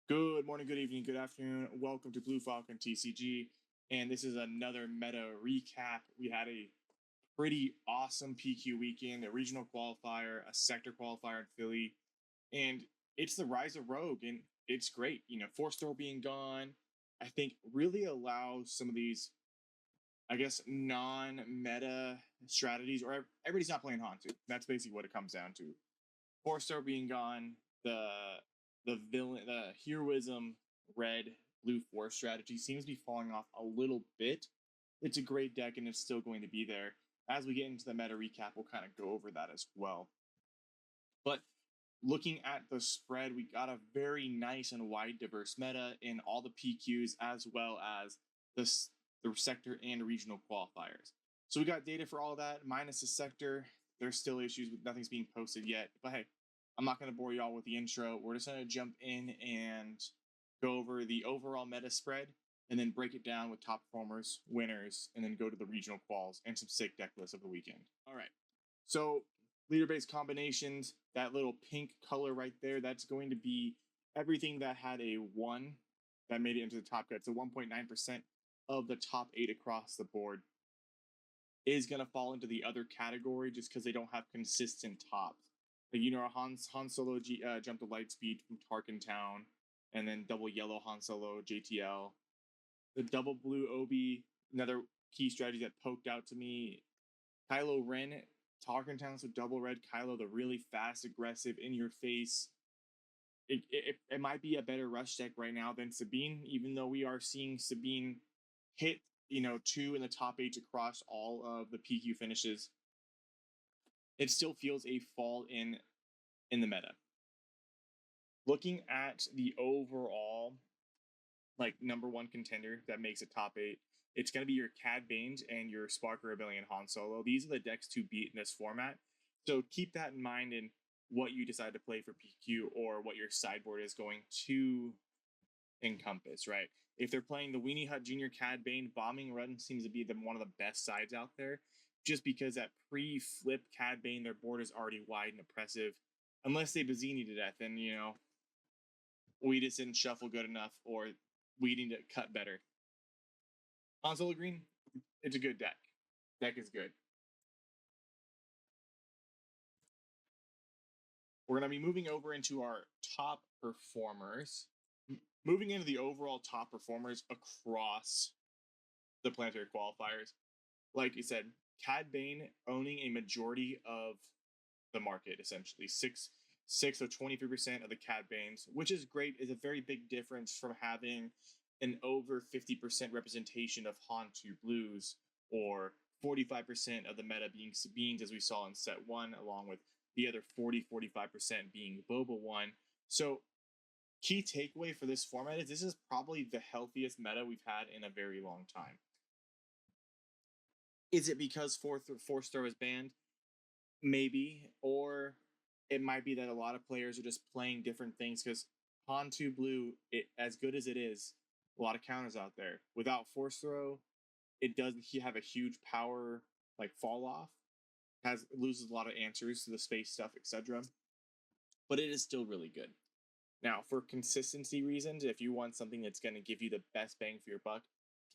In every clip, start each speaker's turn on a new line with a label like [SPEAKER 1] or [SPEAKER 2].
[SPEAKER 1] Good morning, good evening, good afternoon. Welcome to Blue Falcon TCG. And this is another meta recap. We had a pretty awesome PQ weekend, a regional qualifier, a sector qualifier in Philly. And it's the rise of Rogue, and it's great. Force Throw being gone, I think really allows some of these, I guess, non-meta strategies, or everybody's not playing Hantu. That's basically what it comes down to. Force Throw being gone, the heroism red blue force strategy seems to be falling off a little bit. It's a great deck and it's still going to be there. As we get into the meta recap, we'll kind of go over that as well. But looking at the spread, we got a very nice and wide diverse meta in all the PQs as well as the sector and regional qualifiers. So we got data for all that, minus the sector. There's still issues with nothing's being posted yet. But hey, I'm not going to bore you all with the intro. We're just going to jump in and go over the overall meta spread and then break it down with top performers, winners, and then go to the regional quals and some sick deck lists of the weekend. All right. So leader-based combinations, that little pink color right there, that's going to be everything that had a 1 that made it into the top cut. So 1.9% of the top 8 across the board is going to fall into the other category just because they don't have consistent tops. Like, Han Solo jumped to light speed from Tarkintown, and then double yellow Han Solo JTL. The double blue Obi, another key strategy that poked out to me. Kylo Ren, Tarkintown, so double red Kylo, the really fast, aggressive, in your face. It might be a better rush deck right now than Sabine, even though we are seeing Sabine hit 2 in the top 8 across all of the PQ finishes. It still feels a fall in the meta. Looking at the overall number 1 contender that makes it top 8, it's going to be your Cad Banes and your Spark Rebellion Han Solo. These are the decks to beat in this format. So keep that in mind in what you decide to play for PQ or what your sideboard is going to encompass, right? If they're playing the Weenie Hut Junior Cad Bane, Bombing Run seems to be one of the best sides out there, just because at pre-flip Cad Bane, their board is already wide and oppressive. Unless they Bazzini to death, and we just didn't shuffle good enough, or we need to cut better. Han Solo Green, it's a good deck. Deck is good. We're going to be moving over into our top performers. Moving into the overall top performers across the planetary qualifiers. Like you said, Cad Bane owning a majority of the market, essentially. 6 or 23% of the Cad Banes, which is great, is a very big difference from having an over 50% representation of Hantu Blues, or 45% of the meta being Sabines, as we saw in set 1, along with the other 45% being Boba 1. So key takeaway for this format is this is probably the healthiest meta we've had in a very long time. Is it because Force Throw is banned? Maybe. Or it might be that a lot of players are just playing different things, because Hantu Blue, as good as it is, a lot of counters out there. Without Force Throw, it doesn't have a huge power fall off. Loses a lot of answers to the space stuff, etc. But it is still really good. Now, for consistency reasons, if you want something that's going to give you the best bang for your buck,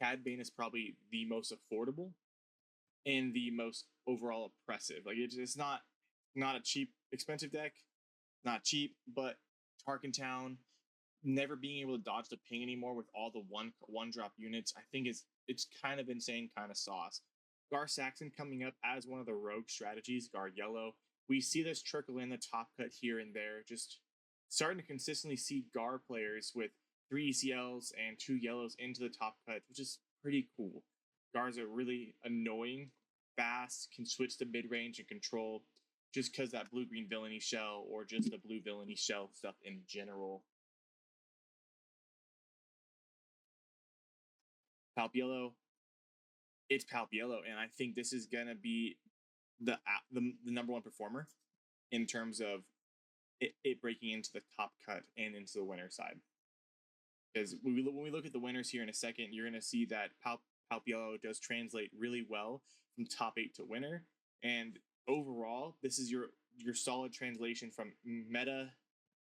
[SPEAKER 1] Cad Bane is probably the most affordable and the most overall oppressive. It's not a cheap, expensive deck. Not cheap, but Tarkintown never being able to dodge the ping anymore with all the one drop units, I think it's kind of insane, kind of sauce. Gar Saxon coming up as one of the rogue strategies, Gar Yellow. We see this trickle in the top cut here and there, just starting to consistently see Gar players with 3 ECLs and 2 yellows into the top cut, which is pretty cool. Gars are really annoying, fast, can switch to mid-range and control, just because that blue-green villainy shell, or just the blue villainy shell stuff in general. Palp Yellow, it's Palp Yellow, and I think this is going to be the number 1 performer in terms of it breaking into the top cut and into the winner side. Because when we look at the winners here in a second, you're going to see that Palp Yellow does translate really well from top 8 to winner. And overall, this is your solid translation from meta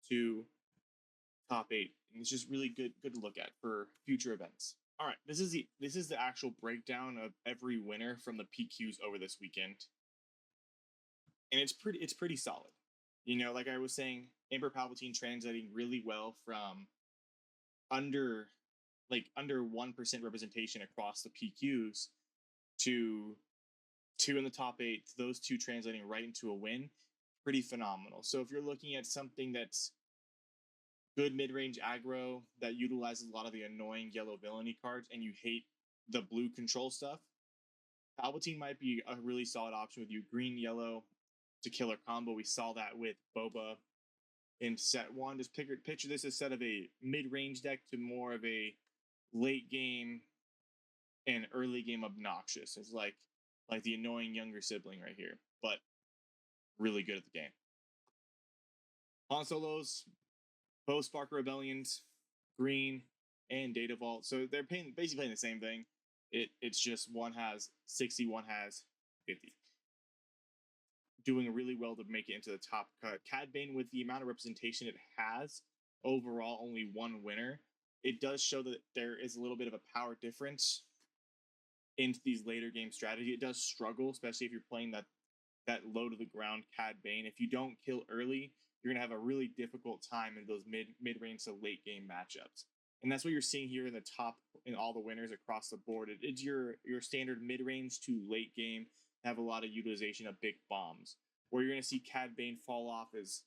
[SPEAKER 1] to top 8. And it's just really good to look at for future events. All right, this is the actual breakdown of every winner from the PQs over this weekend. And it's pretty solid. You know, like I was saying, Emperor Palpatine translating really well from under 1% representation across the PQs to 2 in the top 8, those 2 translating right into a win. Pretty phenomenal. So if you're looking at something that's good mid-range aggro that utilizes a lot of the annoying yellow villainy cards and you hate the blue control stuff, Palpatine might be a really solid option with you. Green, yellow, it's a killer combo. We saw that with Boba in set 1. Just picture this instead of a mid-range deck to more of a late game and early game obnoxious. It's like the annoying younger sibling right here, but really good at the game. Han Solos, both Sparker Rebellions, green, and Data Vault. So they're basically playing the same thing. It's just one has 60, one has 50. Doing really well to make it into the top cut. Cad Bane, with the amount of representation it has, overall only 1 winner. It does show that there is a little bit of a power difference into these later game strategy. It does struggle, especially if you're playing that low to the ground Cad Bane. If you don't kill early, you're gonna have a really difficult time in those mid range to late game matchups. And that's what you're seeing here in the top in all the winners across the board. It's your standard mid range to late game, have a lot of utilization of big bombs. Where you're gonna see Cad Bane fall off is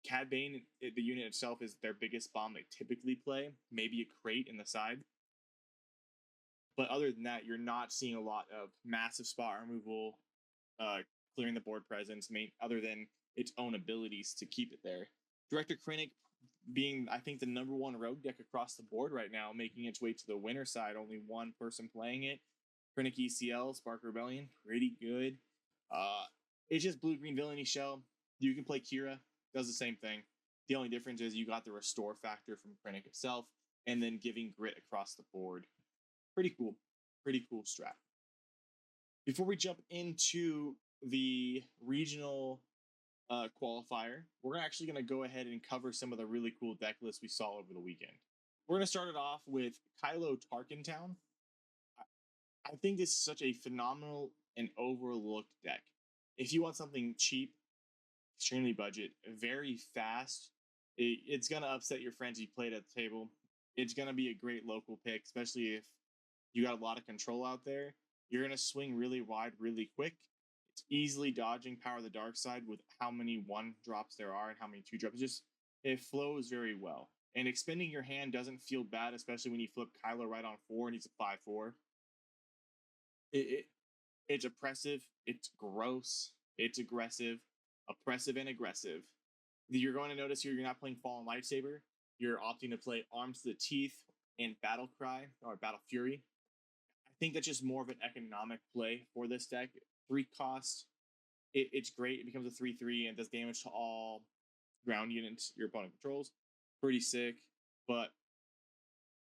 [SPEAKER 1] Cad Bane, the unit itself, is their biggest bomb they typically play. Maybe a crate in the side. But other than that, you're not seeing a lot of massive spot removal, clearing the board presence, other than its own abilities to keep it there. Director Krennic being, I think, the #1 rogue deck across the board right now, making its way to the winner side. Only 1 person playing it. Krennic ECL, Spark Rebellion, pretty good. It's just blue-green villainy shell. You can play Kira, does the same thing. The only difference is you got the restore factor from Krennic itself, and then giving grit across the board. Pretty cool strat. Before we jump into the regional qualifier, we're actually going to go ahead and cover some of the really cool deck lists we saw over the weekend. We're going to start it off with Kylo Tarkintown. I think this is such a phenomenal and overlooked deck. If you want something cheap, extremely budget, very fast, it's going to upset your friends you played at the table. It's going to be a great local pick, especially if you got a lot of control out there. You're going to swing really wide, really quick. It's easily dodging Power of the Dark Side with how many 1 drops there are and how many 2 drops. It flows very well. And expending your hand doesn't feel bad, especially when you flip Kylo right on 4 and he's a 5/4. It's oppressive, it's gross, it's aggressive, oppressive and aggressive. You're going to notice here you're not playing Fallen Lightsaber. You're opting to play Arms to the Teeth and Battle Cry or Battle Fury. I think that's just more of an economic play for this deck. 3 cost, it's great. It becomes a 3/3 and does damage to all ground units your opponent controls. Pretty sick, but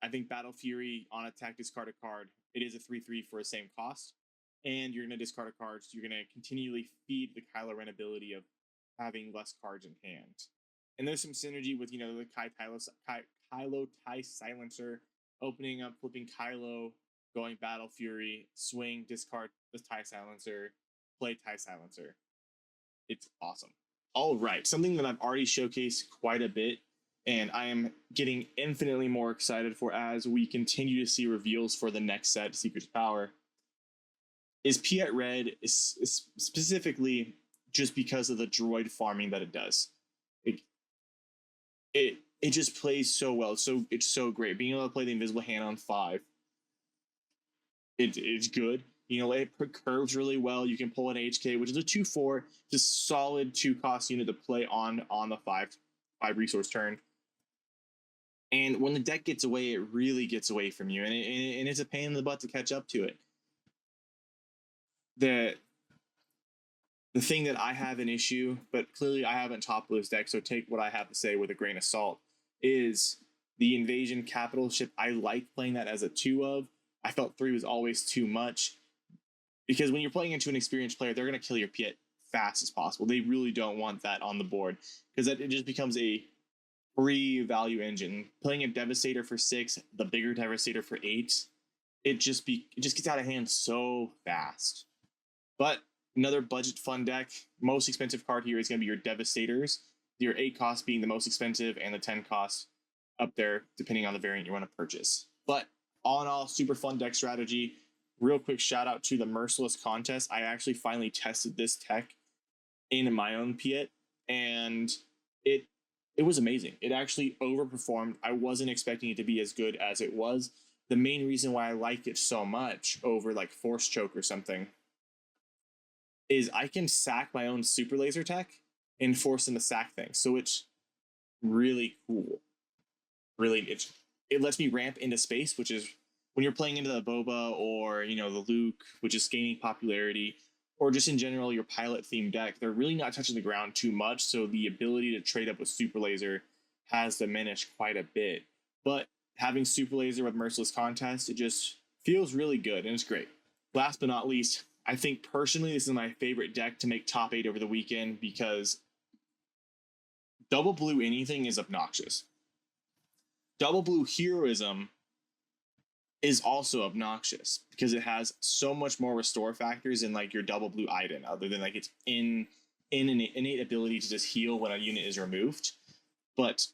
[SPEAKER 1] I think Battle Fury on attack, discard a card. It is a 3/3 for the same cost, and you're going to discard a card, so you're going to continually feed the Kylo Ren ability of having less cards in hand. And there's some synergy with, the Kylo TIE Silencer, opening up, flipping Kylo, going Battle Fury, swing, discard the TIE Silencer, play TIE Silencer. It's awesome. All right, something that I've already showcased quite a bit, and I am getting infinitely more excited for as we continue to see reveals for the next set, Secrets of Power, is Piett Red, is specifically just because of the droid farming that it does. It just plays so well. So it's so great. Being able to play the Invisible Hand on 5, it's good. It curves really well. You can pull an HK, which is a 2/4, just solid 2-cost unit to play on the 5 resource turn. And when the deck gets away, it really gets away from you, and it's a pain in the butt to catch up to it. The thing that I have an issue, but clearly I haven't topped this deck, so take what I have to say with a grain of salt, is the Invasion Capital ship. I like playing that as a 2 of. I felt 3 was always too much, because when you're playing into an experienced player, they're going to kill your Piett fast as possible. They really don't want that on the board, because it just becomes a free value engine. Playing a Devastator for 6, the bigger Devastator for 8, it just gets out of hand so fast. But another budget fun deck. Most expensive card here is going to be your Devastators. Your 8 cost being the most expensive, and the 10 cost up there, depending on the variant you want to purchase. But all in all, super fun deck strategy. Real quick shout out to the Merciless contest. I actually finally tested this tech in my own Piett, and it was amazing. It actually overperformed. I wasn't expecting it to be as good as it was. The main reason why I liked it so much over like Force Choke or something is I can sack my own Super Laser tech and force them to sack things. So it's really cool. Really, it lets me ramp into space, which is when you're playing into the Boba or, you know, the Luke, which is gaining popularity, or just in general your pilot themed deck, they're really not touching the ground too much. So the ability to trade up with Super Laser has diminished quite a bit. But having Super Laser with Merciless Contest, it just feels really good and it's great. Last but not least, I think personally this is my favorite deck to make top 8 over the weekend because double blue anything is obnoxious. Double blue heroism is also obnoxious because it has so much more restore factors in like your double blue Iden, other than like its innate ability to just heal when a unit is removed. But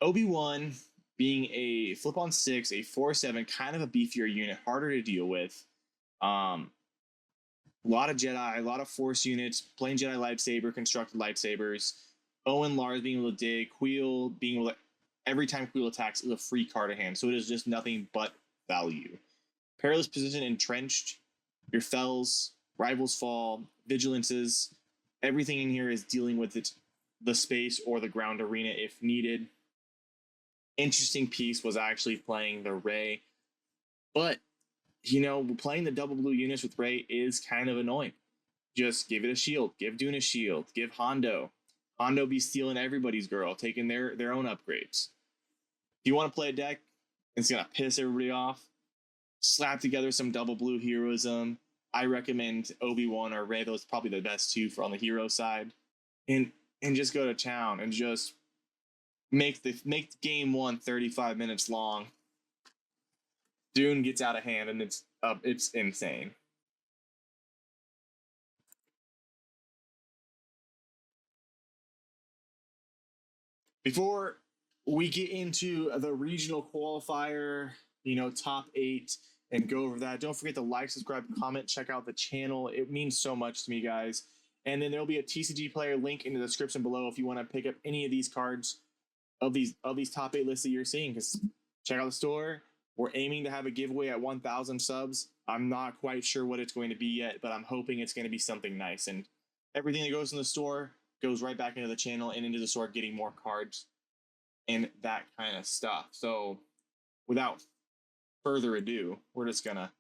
[SPEAKER 1] Obi-Wan being a flip on 6, a 4/7, kind of a beefier unit, harder to deal with. A lot of Jedi, a lot of Force units, playing Jedi lightsaber, constructed lightsabers. Owen Lars being able to dig, Queel being able to, every time Queel attacks is a free card at hand, so it is just nothing but value. Perilous Position, Entrenched, your Fells, Rivals Fall, Vigilances, everything in here is dealing with the space or the ground arena if needed. Interesting piece was actually playing the Rey, but you know, playing the double blue units with Rey is kind of annoying. Just give it a shield, give Dune a shield, give Hondo be stealing everybody's girl, taking their own upgrades. If you want to play a deck and it's gonna piss everybody off, slap together some double blue heroism. I recommend Obi-Wan or Rey. Those are probably the best two for on the hero side, and just go to town and just make game 1 35 minutes long. Dune gets out of hand and it's insane. Before we get into the regional qualifier, you know, top 8 and go over that, don't forget to like, subscribe, comment, check out the channel. It means so much to me, guys. And then there'll be a TCG Player link in the description below if you want to pick up any of these cards of these top 8 lists that you're seeing. Because check out the store. We're aiming to have a giveaway at 1,000 subs. I'm not quite sure what it's going to be yet, but I'm hoping it's going to be something nice. And everything that goes in the store goes right back into the channel and into the store, getting more cards and that kind of stuff. So without further ado, we're just going to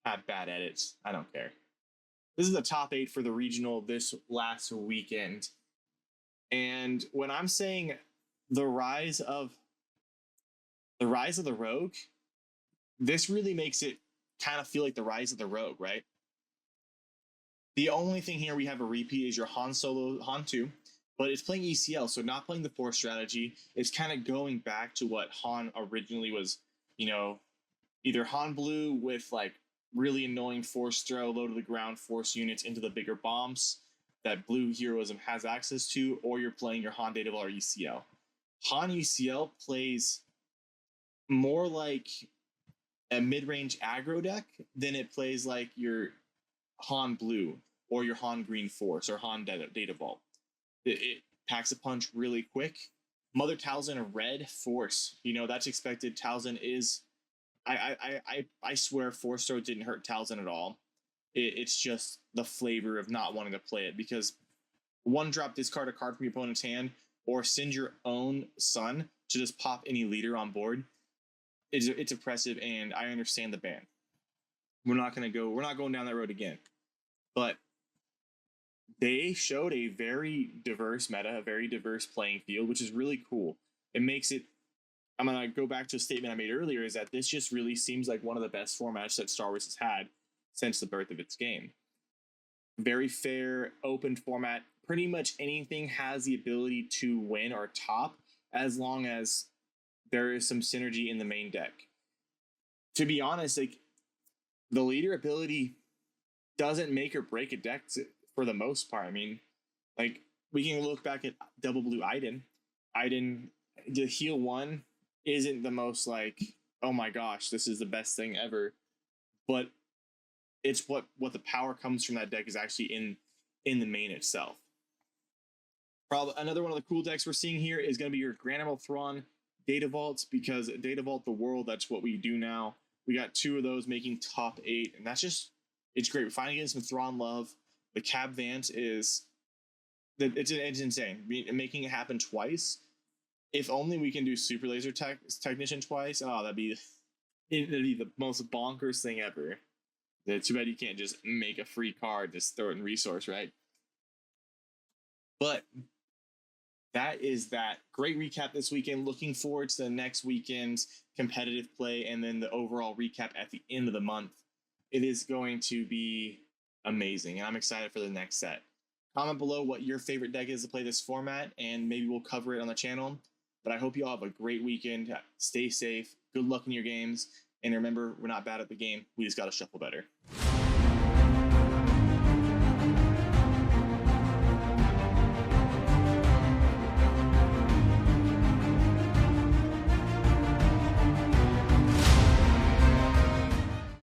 [SPEAKER 1] have bad edits. I don't care. This is the top 8 for the regional this last weekend. And when I'm saying the rise of the Rogue, this really makes it kind of feel like the rise of the Rogue, right? The only thing here we have a repeat is your Han 2, but it's playing ECL, so not playing the Force strategy. It's kind of going back to what Han originally was, you know, either Han Blue with like really annoying Force throw, low to the ground Force units into the bigger bombs that Blue heroism has access to, or you're playing your Han Daredevil or ECL. Han ECL plays more like a mid-range aggro deck than it plays like your Han Blue or your Han Green Force or Han Data Vault. It packs a punch really quick. Mother Talzin Red Force, you know, that's expected. Talzin is, I swear Force Throw didn't hurt Talzin at all. It's just the flavor of not wanting to play it, because one drop, discard a card from your opponent's hand, or send your own son to just pop any leader on board. It's oppressive, and I understand the ban. We're not going down that road again. But they showed a very diverse meta, a very diverse playing field, which is really cool. It makes it, I'm going to go back to a statement I made earlier, is that this just really seems like one of the best formats that Star Wars has had since the birth of its game. Very fair, open format. Pretty much anything has the ability to win or top, as long as there is some synergy in the main deck. To be honest, like the leader ability doesn't make or break a deck for the most part. I mean, like we can look back at Double Blue Iden. The heal 1 isn't the most like, oh my gosh, this is the best thing ever. But it's what the power comes from that deck is actually in the main itself. Probably another one of the cool decks we're seeing here is going to be your Grand Admiral Thrawn Data Vaults, because Data Vault the world, that's what we do now. We got 2 of those making top 8, and that's just, it's great. We're finally getting some Thrawn love. The Cab Vance it's insane. Making it happen twice. If only we can do Super Laser Technician twice. Oh, it'd be the most bonkers thing ever. Too bad you can't just make a free card, just throw it in resource, right? But that is that. Great recap this weekend. Looking forward to the next weekend's competitive play and then the overall recap at the end of the month. It is going to be amazing, and I'm excited for the next set. Comment below what your favorite deck is to play this format, and maybe we'll cover it on the channel. But I hope you all have a great weekend. Stay safe. Good luck in your games. And remember, we're not bad at the game. We just got to shuffle better.